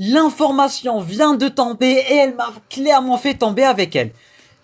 L'information vient de tomber et elle m'a clairement fait tomber avec elle.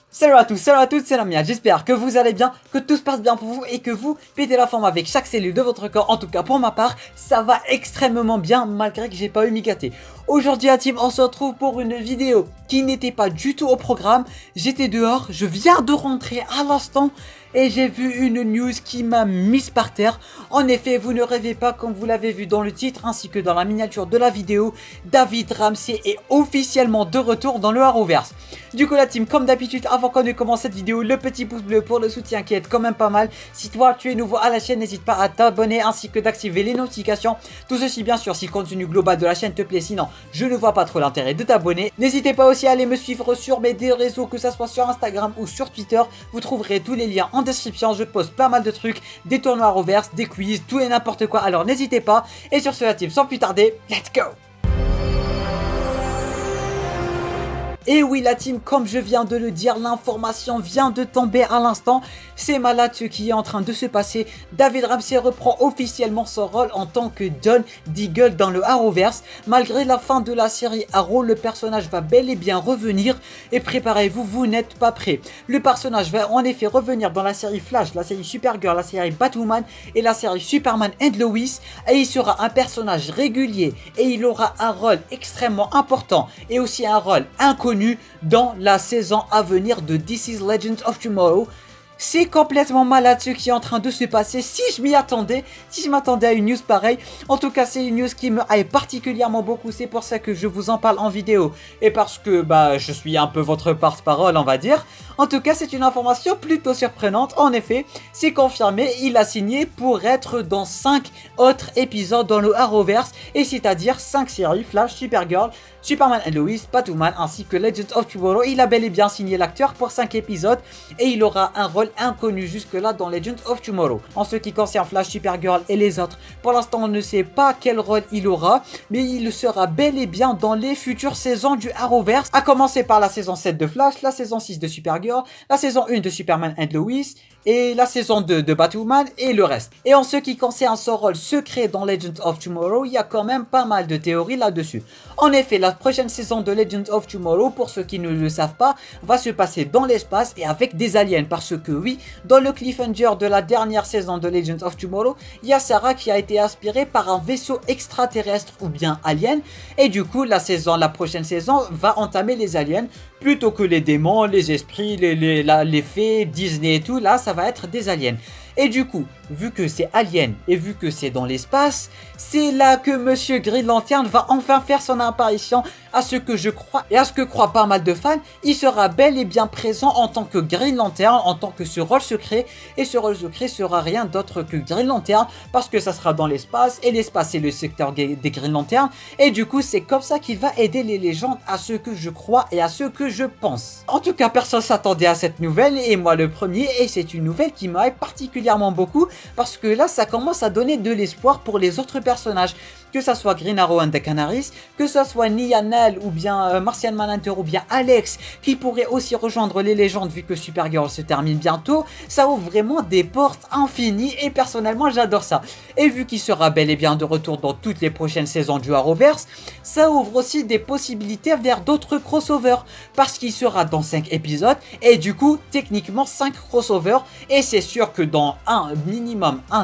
Salut à tous, salut à toutes, c'est Lamia, j'espère que vous allez bien, que tout se passe bien pour vous et que vous pétez la forme avec chaque cellule de votre corps. En tout cas pour ma part, ça va extrêmement bien malgré que j'ai pas eu m'y gâter. Aujourd'hui la team, on se retrouve pour une vidéo qui n'était pas du tout au programme. J'étais dehors, je viens de rentrer à l'instant et j'ai vu une news qui m'a mise par terre. En effet, vous ne rêvez pas, comme vous l'avez vu dans le titre ainsi que dans la miniature de la vidéo, David Ramsey est officiellement de retour dans le Arrowverse. Du coup la team, comme d'habitude, avant qu'on ne commence cette vidéo, le petit pouce bleu pour le soutien qui aide quand même pas mal. Si toi tu es nouveau à la chaîne, n'hésite pas à t'abonner ainsi que d'activer les notifications. Tout ceci bien sûr si le contenu global de la chaîne te plaît, sinon je ne vois pas trop l'intérêt de t'abonner. N'hésitez pas aussi à aller me suivre sur mes deux réseaux, que ça soit sur Instagram ou sur Twitter. Vous trouverez tous les liens en description, je poste pas mal de trucs, des tournois Arrowverse, des quiz, tout et n'importe quoi, alors n'hésitez pas. Et sur ce la team, sans plus tarder, let's go! Et oui la team, comme je viens de le dire, l'information vient de tomber à l'instant. C'est malade ce qui est en train de se passer. David Ramsey reprend officiellement son rôle en tant que John Diggle dans le Arrowverse. Malgré la fin de la série Arrow, le personnage va bel et bien revenir. Et préparez-vous, vous n'êtes pas prêts. Le personnage va en effet revenir dans la série Flash, la série Supergirl, la série Batwoman et la série Superman and Lois. Et il sera un personnage régulier et il aura un rôle extrêmement important et aussi un rôle inconnu dans la saison à venir de This is Legends of Tomorrow. C'est complètement malade ce qui est en train de se passer. Si je m'attendais à une news pareille. En tout cas, c'est une news qui me hype particulièrement beaucoup. C'est pour ça que je vous en parle en vidéo. Et parce que je suis un peu votre porte-parole, on va dire. En tout cas, c'est une information plutôt surprenante. En effet, c'est confirmé. Il a signé pour être dans 5 autres épisodes dans le Arrowverse. Et c'est-à-dire 5 séries, Flash, Supergirl, Superman and Lois, Batwoman ainsi que Legends of Tomorrow. Il a bel et bien signé l'acteur pour 5 épisodes. Et il aura un rôle inconnu jusque-là dans Legends of Tomorrow. En ce qui concerne Flash, Supergirl et les autres, pour l'instant on ne sait pas quel rôle il aura, mais il sera bel et bien dans les futures saisons du Arrowverse, à commencer par la saison 7 de Flash, la saison 6 de Supergirl, la saison 1 de Superman and Lois, et la saison 2 de Batwoman et le reste. Et en ce qui concerne son rôle secret dans Legends of Tomorrow, il y a quand même pas mal de théories là-dessus. En effet, la prochaine saison de Legends of Tomorrow, pour ceux qui ne le savent pas, va se passer dans l'espace et avec des aliens. Parce que oui, dans le cliffhanger de la dernière saison de Legends of Tomorrow, il y a Sarah qui a été aspirée par un vaisseau extraterrestre ou bien alien. Et du coup, la prochaine saison va entamer les aliens plutôt que les démons, les esprits, les fées, Disney et tout. Là, ça va être des aliens. Et du coup, vu que c'est alien et vu que c'est dans l'espace, c'est là que Monsieur Green Lantern va enfin faire son apparition. À ce que je crois et à ce que croient pas mal de fans, il sera bel et bien présent en tant que Green Lantern, en tant que ce rôle secret. Et ce rôle secret sera rien d'autre que Green Lantern parce que ça sera dans l'espace et l'espace c'est le secteur des Green Lantern. Et du coup, c'est comme ça qu'il va aider les légendes, à ce que je crois et à ce que je pense. En tout cas, personne s'attendait à cette nouvelle et moi le premier, et c'est une nouvelle qui m'a particulièrement beaucoup parce que là, ça commence à donner de l'espoir pour les autres personnages. Que ça soit Green Arrow and the Canaries, que ça soit Nia Nal ou bien Martian Manhunter ou bien Alex qui pourrait aussi rejoindre les légendes vu que Supergirl se termine bientôt, ça ouvre vraiment des portes infinies et personnellement j'adore ça. Et vu qu'il sera bel et bien de retour dans toutes les prochaines saisons du Arrowverse, ça ouvre aussi des possibilités vers d'autres crossovers parce qu'il sera dans 5 épisodes et du coup techniquement 5 crossovers, et c'est sûr que dans un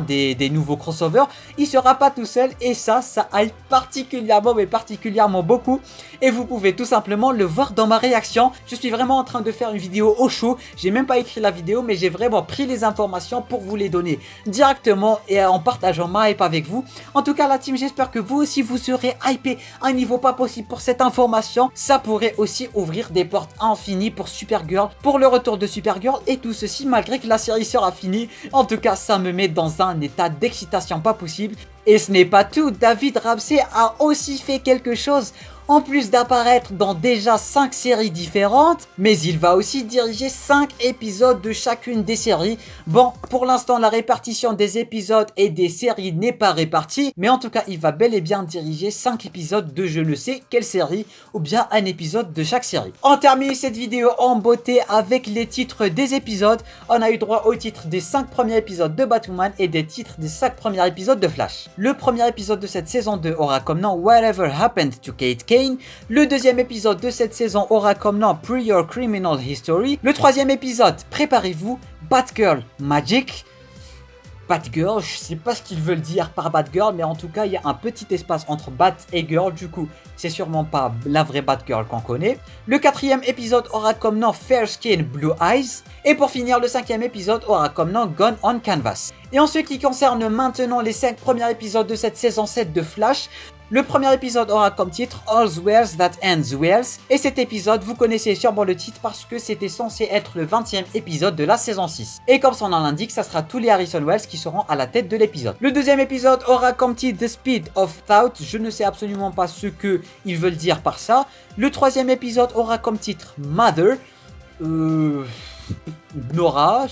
des nouveaux crossovers, il sera pas tout seul et ça hype particulièrement mais particulièrement beaucoup, et vous pouvez tout simplement le voir dans ma réaction. Je suis vraiment en train de faire une vidéo au chaud, j'ai même pas écrit la vidéo mais j'ai vraiment pris les informations pour vous les donner directement et en partageant ma hype avec vous. En tout cas la team, j'espère que vous aussi vous serez hypé à un niveau pas possible pour cette information. Ça pourrait aussi ouvrir des portes infinies pour Supergirl, pour le retour de Supergirl et tout ceci malgré que la série sera finie. En tout cas ça me met dans un état d'excitation pas possible. Et ce n'est pas tout, David Ramsey a aussi fait quelque chose. En plus d'apparaître dans déjà 5 séries différentes, mais il va aussi diriger 5 épisodes de chacune des séries. Bon, pour l'instant la répartition des épisodes et des séries n'est pas répartie, mais en tout cas il va bel et bien diriger 5 épisodes de je ne sais quelle série, ou bien un épisode de chaque série. On termine cette vidéo en beauté avec les titres des épisodes. On a eu droit aux titres des 5 premiers épisodes de Batwoman et des titres des 5 premiers épisodes de Flash. Le premier épisode de cette saison 2 aura comme nom Whatever Happened to Kate Kane. Kane. Le deuxième épisode de cette saison aura comme nom Prior Criminal History. Le troisième épisode, préparez-vous, Batgirl Magic. Batgirl, je sais pas ce qu'ils veulent dire par Batgirl, mais en tout cas, il y a un petit espace entre Bat et Girl, du coup, c'est sûrement pas la vraie Batgirl qu'on connaît. Le quatrième épisode aura comme nom Fair Skin Blue Eyes. Et pour finir, le cinquième épisode aura comme nom Gone on Canvas. Et en ce qui concerne maintenant les 5 premiers épisodes de cette saison 7 de Flash, le premier épisode aura comme titre All's Well That Ends Well. Et cet épisode, vous connaissez sûrement le titre parce que c'était censé être le 20e épisode de la saison 6. Et comme son nom l'indique, ça sera tous les Harrison Wells qui seront à la tête de l'épisode. Le deuxième épisode aura comme titre The Speed of Thought. Je ne sais absolument pas ce qu'ils veulent dire par ça. Le troisième épisode aura comme titre Mother. Nora,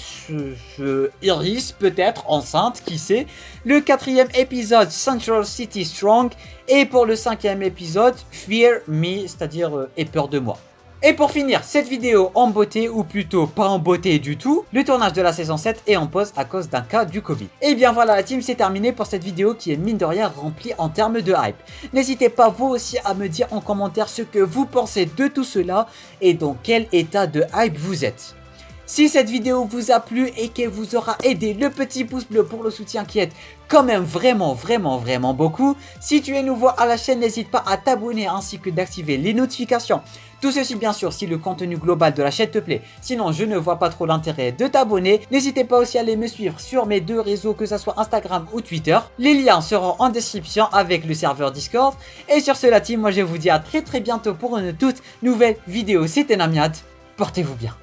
Iris peut-être, enceinte, qui sait. Le quatrième épisode, Central City Strong. Et pour le cinquième épisode, Fear Me, c'est-à-dire Aie peur de moi. Et pour finir cette vidéo en beauté, ou plutôt pas en beauté du tout, le tournage de la saison 7 est en pause à cause d'un cas du Covid. Et bien voilà la team, c'est terminé pour cette vidéo qui est mine de rien remplie en termes de hype. N'hésitez pas vous aussi à me dire en commentaire ce que vous pensez de tout cela et dans quel état de hype vous êtes. Si cette vidéo vous a plu et qu'elle vous aura aidé, le petit pouce bleu pour le soutien qui aide quand même vraiment beaucoup. Si tu es nouveau à la chaîne, n'hésite pas à t'abonner ainsi que d'activer les notifications. Tout ceci bien sûr si le contenu global de la chaîne te plaît, sinon je ne vois pas trop l'intérêt de t'abonner. N'hésitez pas aussi à aller me suivre sur mes deux réseaux, que ce soit Instagram ou Twitter. Les liens seront en description avec le serveur Discord. Et sur ce la team, moi je vous dis à très bientôt pour une toute nouvelle vidéo. C'était Namiad, portez-vous bien.